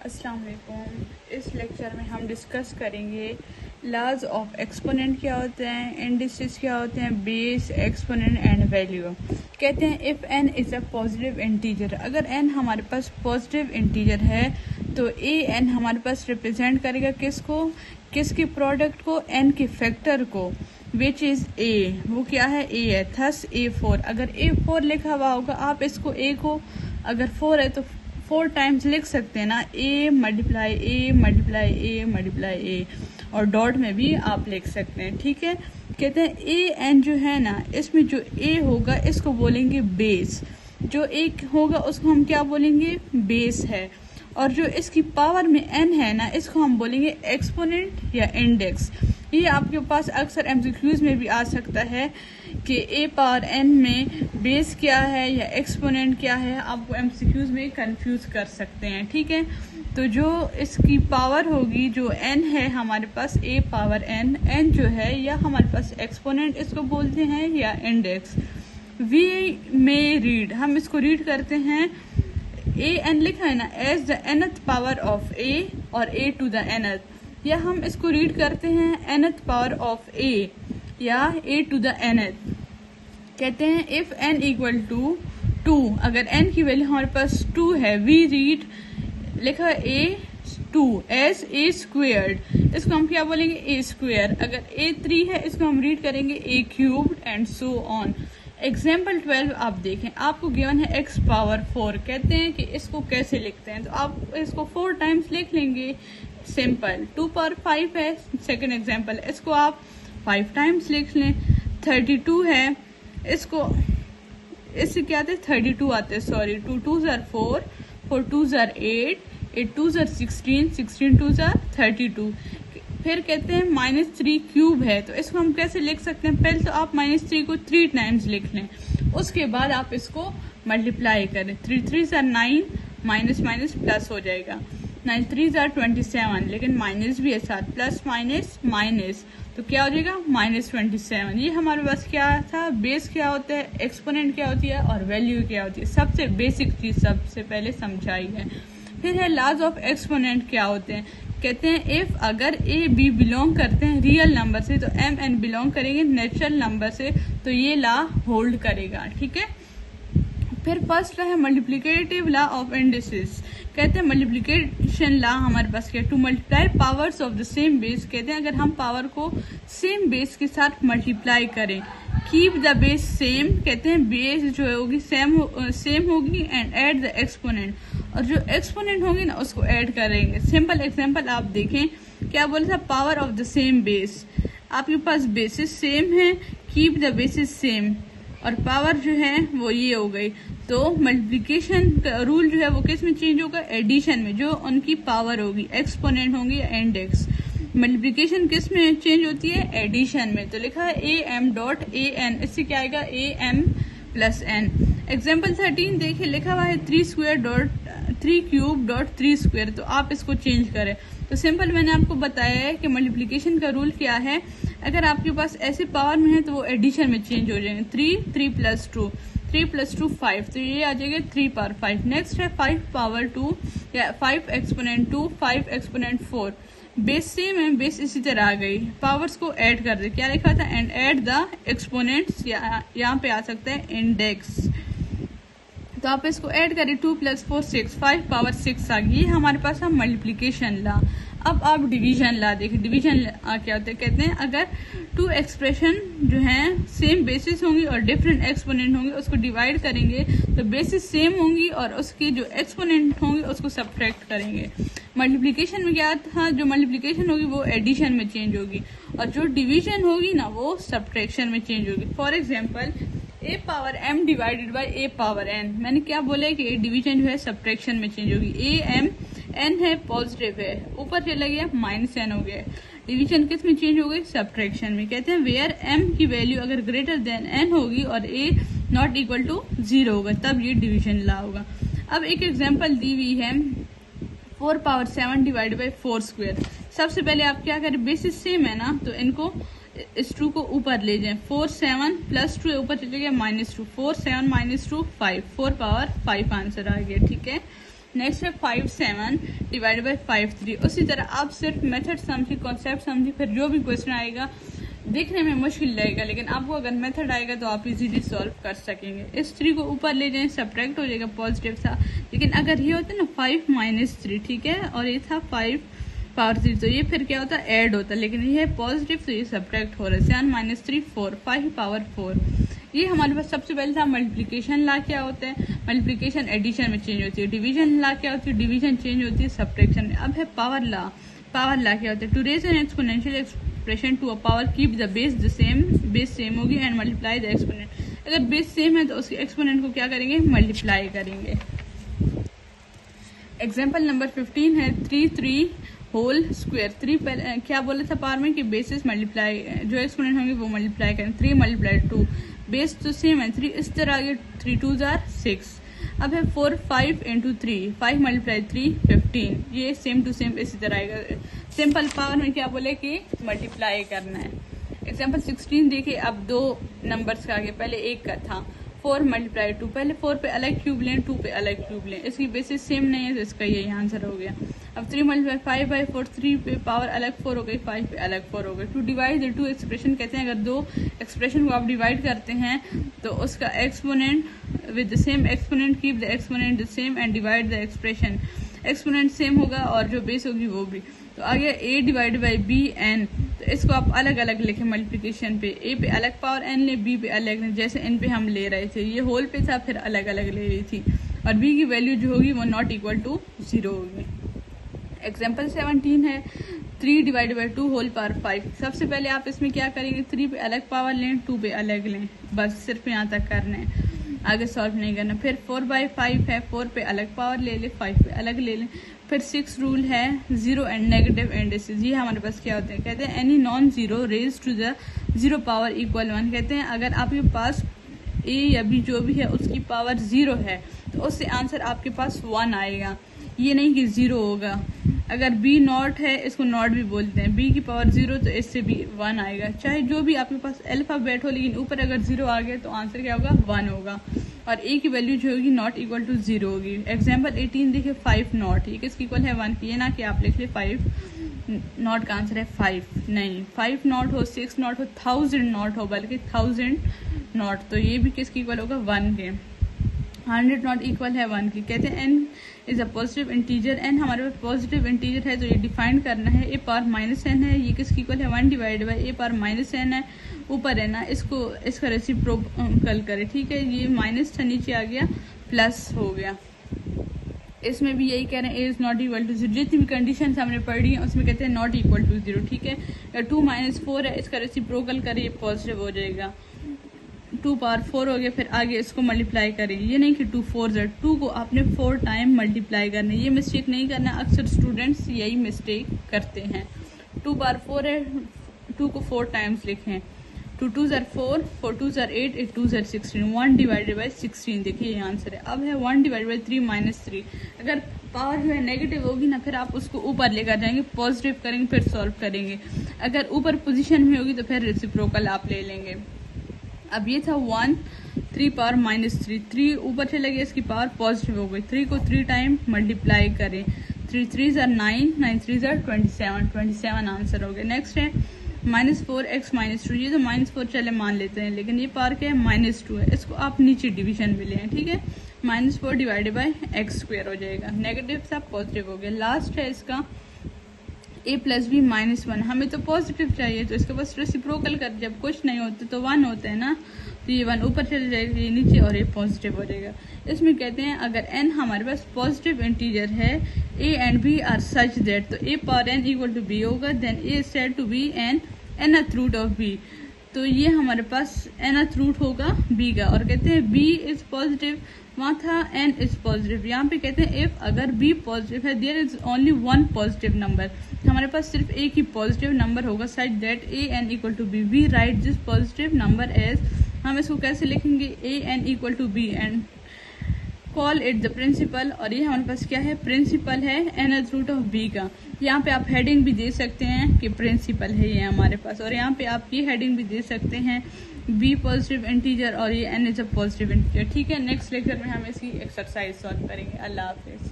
अस्सलाम वालेकुम। इस लेक्चर में हम डिस्कस करेंगे लाज ऑफ एक्सपोनेंट क्या होते हैं, इंडिसेस क्या होते हैं, बेस, एक्सपोनेंट एंड वैल्यू। कहते हैं if n is a positive integer, अगर n हमारे पास पॉजिटिव इंटीजर है तो a n हमारे पास रिप्रेजेंट करेगा किसके प्रोडक्ट को, n के फैक्टर को, विच इज़ a। वो क्या है, a है। थस a4, अगर a4 लिखा हुआ होगा आप इसको a को अगर 4 है तो 4 टाइम्स लिख सकते हैं ना, a multiply a multiply a multiply a, और डॉट में भी आप लिख सकते हैं। ठीक है, कहते हैं a n जो है ना, इसमें जो a होगा इसको बोलेंगे बेस, जो एक होगा उसको हम क्या बोलेंगे, बेस है, और जो इसकी पावर में n है ना इसको हम बोलेंगे एक्सपोनेंट या इंडेक्स। ये आपके पास अक्सर एमसीक्यूज में भी आ सकता है कि a पावर n में बेस क्या है या एक्सपोनेंट क्या है, आपको एमसीक्यूज में कंफ्यूज कर सकते हैं। ठीक है, तो जो इसकी पावर होगी जो n है हमारे पास a पावर n जो है या हमारे पास एक्सपोनेंट इसको बोलते हैं या इंडेक्स। वी में रीड, हम इसको रीड करते हैं, a n लिखा है ना, as the nth power of a और a टू द nth, या हम इसको रीड करते हैं nth पावर ऑफ a या a टू द nth। कहते हैं इफ n इक्वल टू 2, अगर n की वैल्यू हमारे पास 2 है, वी रीड लिखा है a2 एज a स्क्वेयर्ड, इसको हम क्या बोलेंगे, a स्क्वेयर। अगर a3 है इसको हम रीड करेंगे a cubed and so on. Example 12 आप देखें, आपको गिवन है x पावर 4, कहते हैं कि इसको कैसे लिखते हैं, तो आप इसको 4 टाइम्स लिख लेंगे, सिंपल। 2 पावर 5 है, सेकेंड एग्जाम्पल, इसको आप 5 टाइम्स लिख लें। 32 है, इससे क्या आते हैं, 32 आते हैं, sorry, 2 2s are 4, 4 2s are 8, 8 2s are 16, 16 2s are 32। फिर कहते हैं -3 क्यूब है, तो इसको हम कैसे लिख सकते हैं, पहले तो आप -3 को 3 टाइम्स लिख लें, उसके बाद आप इसको मल्टीप्लाई करें। 3 3s are 9, minus minus plus हो जाएगा, 9 3s are 27, लेकिन माइनस भी है साथ, प्लस माइनस माइनस, तो क्या हो जाएगा -27। ये हमारे पास क्या था, बेस क्या होता है, एक्सपोनेंट क्या होती है और वैल्यू क्या होती है, सबसे बेसिक चीज सबसे पहले समझाई है। फिर है लाज ऑफ एक्सपोनेंट क्या होते हैं, कहते हैं इफ अगर a b बिलोंग करते हैं रियल नंबर से तो m n बिलोंग करेंगे नेचुरल नंबर से, तो ये ला होल्ड करेगा। ठीक है, फिर फर्स्ट है मल्टीप्लिकेटिव लॉ ऑफ इंडिसेस, कहते हैं मल्टीप्लिकेशन लॉ हमारे पास क्या, to multiply powers of the same base, कहते हैं अगर हम पावर को सेम बेस के साथ मल्टीप्लाई करें, कीप द बेस सेम, कहते हैं बेस जो होगी सेम होगी, एंड ऐड द एक्सपोनेंट, और जो एक्सपोनेंट होगी ना उसको ऐड करेंगे। सिंपल एग्जांपल आप देखें, क्या बोला था, power of the same base, आपके पास बेसिस सेम है, कीप द बेसिस सेम, और पावर जो है वो ये हो गई। तो मल्टीप्लिकेशन का रूल जो है वो किस में चेंज होगा, एडिशन में, जो उनकी पावर होगी, एक्सपोनेंट होंगी या इंडेक्स। मल्टीप्लिकेशन किस में चेंज होती है, एडिशन में, तो लिखा है a m dot a n, इससे क्या आएगा, a m plus n. Example 13 देखिए, लिखा हुआ है 3 square dot 3 cube dot 3 square, तो आप इसको चेंज करें। तो सिंपल मैंने आपको बताया है कि मल्टीप्लिकेशन का रूल क्या है, अगर आपके पास ऐसे पावर में है तो वो एडिशन में चेंज हो जाएंगे। 3 प्लस 2, 3 प्लस 2 5, तो ये आ जाएगा 3 पावर 5। नेक्स्ट है 5 पावर 2 या 5 एक्सपोनेंट 2, 5 एक्सपोनेंट 4, बेस सेम है, बेस इसी तरह आ गई, पावर्स को ऐड कर दे, क्या लिखा था, एंड ऐड द एक्सपोनेंट्स, यहाँ पे आ सकता है इंडेक्स, तो आप इसको ऐड करें, 2 प्लस 4 6, 5 पावर 6 आ गई। ये हमारे पास है मल्टीप्लिकेशन ला। अब आप डिवीजन ला देखिए, डिवीजन क्या होता है, कहते हैं अगर 2 एक्सप्रेशन जो हैं सेम बेसिस होंगी और डिफरेंट एक्सपोनेंट होंगे, उसको डिवाइड करेंगे तो बेसिस सेम होंगी और उसकी जो एक्सपोनेंट होंगे उसको सब्ट्रैक्ट करेंगे। मल्टीप्लिकेशन में क्या था, जो मल्टीप्लिकेशन होगी वो एडिशन में चेंज होगी, और जो डिवीजन होगी ना वो सब्ट्रैक्शन में चेंज होगी। For example a power m divided by a power n, मैंने क्या बोला है कि डिवीजन जो है सब्ट्रैक्शन में चेंज होगी। a m n है, पॉजिटिव है, ऊपर चला गया -n हो गया, डिवीजन किस में चेंज हो गई, सब्ट्रैक्शन में। कहते हैं वेयर m की वैल्यू अगर ग्रेटर देन n होगी और a नॉट इक्वल टू 0 होगा, तब ये डिवीजन ला होगा। अब एक एग्जाम्पल दी हुई है 4 पावर 7 डिवाइडेड बाई 4 स्क्वायर। सबसे पहले आप क्या करें, बेसिस सेम है ना, तो इनको इस 2 को ऊपर ले जाएं, 4 7 प्लस 2 ऊपर चले गया -2, 4 7 -2 5, 4 पावर 5 आंसर आ गया। ठीक है, नेक्स्ट है 5 7 डिवाइडेड बाई 5 3। उसी तरह आप सिर्फ मेथड समझिए, कॉन्सेप्ट समझिए, फिर जो भी क्वेश्चन आएगा देखने में मुश्किल लगेगा, लेकिन आपको अगर मेथड आएगा तो आप इजीली सॉल्व कर सकेंगे। इस 3 को ऊपर ले जाएं, सब्ट्रैक्ट हो जाएगा पॉजिटिव था, लेकिन अगर ये होता ना 5 माइनस 3, ठीक है, और ये था 5 पावर 3, तो ये फिर क्या होता है, ऐड होता, लेकिन ये है पॉजिटिव तो ये सब्ट्रैक्ट हो रहा है। 7 माइनस 3 4, 5 पावर 4। ये हमारे पास सबसे पहले था मल्टीप्लिकेशन ला क्या होता है, मल्टीप्लिकेशन एडिशन में चेंज होती है। डिवीजन ला क्या होती है, डिवीजन चेंज होती है सब्ट्रैक्शन में। अब है पावर ला। पावर ला क्या होता है, to raise an exponential expression to a power keep the base the same, base same होगी एंड मल्टीप्लाई द एक्सपोनेंट। अगर बेस सेम है तो उसके एक्सपोनेंट को क्या करेंगे, मल्टीप्लाई करेंगे। एग्जाम्पल नंबर 15 है 3 3 होल स्क्वायर। 3 क्या बोला था पावर में कि बेसिस मल्टीप्लाई, जो एक्सपोनेंट होंगे वो मल्टीप्लाई करें। 3 मल्टीप्लाई 2, बेस तो सेम है 3, इस तरह आगे 3 2 6। अब है 4 5 इंटू 3, 5 मल्टीप्लाई 3 15, ये सेम टू सेम इसी तरह आएगा। सिंपल पावर में क्या बोले कि मल्टीप्लाई करना है। एग्जाम्पल 16 देखिए, अब 2 नंबर्स का आगे पहले 1 का था, 4 मल्टीप्लाई 2, पहले 4 पे अलग क्यूब लें, 2 पे अलग क्यूब लें, इसकी बेसिस सेम नहीं है तो इसका यही आंसर हो गया। अब 3 मल्टीप्लाई 5 बाई 4, 3 पे पावर अलग 4 हो गई, 5 पे अलग 4 हो गई। टू डिवाइड द 2 एक्सप्रेशन कहते हैं अगर 2 एक्सप्रेशन को आप डिवाइड करते हैं तो उसका exponent with the same exponent keep the exponent the same and divide the expression. Exponent same होगा और जो बेस होगी वो भी। तो आ गया a divide by b n, तो इसको आप अलग अलग लिखें मल्टीप्लिकेशन पे। a पे अलग पावर n ले, b पे अलग लें, जैसे n पे हम ले रहे थे, ये होल पे था फिर अलग अलग ले रही थी, और b की वैल्यू जो होगी वो नॉट इक्वल टू 0 होगी। एग्जाम्पल 17 है 3 डिवाइड बाई 2 होल पावर 5। सबसे पहले आप इसमें क्या करेंगे, 3 पे अलग पावर लें, 2 पे अलग लें, बस सिर्फ यहाँ तक करना है, आगे सॉल्व नहीं करना। फिर 4 बाई 5 है, 4 पे अलग पावर ले लें, 5 पे अलग ले लें। फिर 6 रूल है 0 एंड नेगेटिव इंडिसेस। ये हमारे पास क्या होते हैं, कहते हैं any non zero raise to the 0 power equal 1। कहते हैं अगर आपके पास a या b जो भी है उसकी पावर 0 है तो उससे आंसर आपके पास 1 आएगा, ये नहीं कि 0 होगा। अगर b नॉट है, इसको नॉट भी बोलते हैं, b की पावर 0 तो इससे भी 1 आएगा। चाहे जो भी आपके पास अल्फाबेट हो, लेकिन ऊपर अगर 0 आ गया तो आंसर क्या होगा, 1 होगा, और a की वैल्यू जो होगी नॉट इक्वल टू 0 होगी। एग्जाम्पल 18 देखिए 5 नॉट, ये किसकी इक्वल है 1 की, ये ना कि आप लिख ले 5 नॉट का आंसर है 5, नहीं, 5 नॉट हो, 6 नॉट हो, 1000 नॉट हो, बल्कि 1000 नॉट, तो ये भी किसकी इक्वल होगा 1 के। 100 नॉट इक्वल है 1 की। कहते हैं n is a positive integer, n हमारे पास पॉजिटिव इंटीजर है तो ये डिफाइन करना है। a पावर माइनस n है, ये किसकी इक्वल है 1 divide by a power minus n है, ऊपर है ना, इसको इसका रेसिप्रोकल करें, ठीक है, ये माइनस था नीचे आ गया प्लस हो गया। इसमें भी यही कह रहे हैं a is not equal to 0, जितनी भी कंडीशन हमने पढ़ी है उसमें कहते हैं नॉट इक्वल टू 0, ठीक है। अगर 2 माइनस 4 है, इसका रेसिप्रोकल करें, ये पॉजिटिव हो जाएगा, 2 पावर 4 हो गया, फिर आगे इसको मल्टीप्लाई करें, ये नहीं कि 2 4 ज़ 2 को आपने 4 टाइम मल्टीप्लाई करना है, ये मिस्टेक नहीं करना, अक्सर स्टूडेंट्स यही मिस्टेक करते हैं। 2 पावर 4 है, 2 को 4 टाइम्स लिखें, 2 2 ज़ 4, 4 2 ज़ 8, 8 2 ज़ 16, 1 डिवाइडेड बाई 16, देखिए ये आंसर है। अब है 1 डिवाइडेड बाई 3 माइनस 3, अगर पावर जो है नेगेटिव होगी ना, फिर आप उसको ऊपर लेकर जाएंगे, पॉजिटिव करेंगे, फिर सॉल्व करेंगे। अगर ऊपर पोजीशन में होगी तो फिर रेसिप्रोकल आप ले लेंगे। अब ये था 1 3 पावर माइनस 3, 3 ऊपर चले गए, इसकी पावर पॉजिटिव हो गई, 3 को 3 टाइम मल्टीप्लाई करें, 3 3 ज़ 9, 9 3 ज़ 27, 27 आंसर हो गया। नेक्स्ट है -4x माइनस 2, ये तो -4 चले मान लेते हैं, लेकिन ये पावर क्या है -2 है, इसको आप नीचे डिवीजन में लें, ठीक है। -4 डिवाइडेड बाई x स्क्वायर हो जाएगा, नेगेटिव सा पॉजिटिव हो गया। लास्ट है इसका a प्लस बी -1, हमें तो पॉजिटिव चाहिए तो इसके बस रेसिप्रोकल कर, जब कुछ नहीं होता तो 1 होता है ना, तो ये 1 ऊपर चले जाएगा, ये नीचे, और ये पॉजिटिव हो जाएगा। इसमें कहते हैं अगर n हमारे पास पॉजिटिव इंटीजर है, a and b are such that, तो a power n equal to b होगा, then a is said to be an nth root of b, तो ये हमारे पास nth रूट होगा b का। और कहते हैं b इज पॉजिटिव, वहाँ था n इज पॉजिटिव, यहाँ पे कहते हैं इफ अगर b पॉजिटिव है, there is only 1 positive number, हमारे पास सिर्फ एक ही पॉजिटिव नंबर होगा such that a n equal to b, we write this positive number as, हम इसको कैसे लिखेंगे, a n equal to b and call it the principal, और ये हमारे पास क्या है, प्रिंसिपल है nth रूट ऑफ b का। यहाँ पे आप हेडिंग भी दे सकते हैं कि प्रिंसिपल है ये हमारे पास, और यहाँ पे आप ये हेडिंग भी दे सकते हैं b पॉजिटिव इंटीजर और ये n is a positive integer, ठीक है। नेक्स्ट लेक्चर में हम इसकी एक्सरसाइज सॉल्व करेंगे। अल्लाह हाफिज।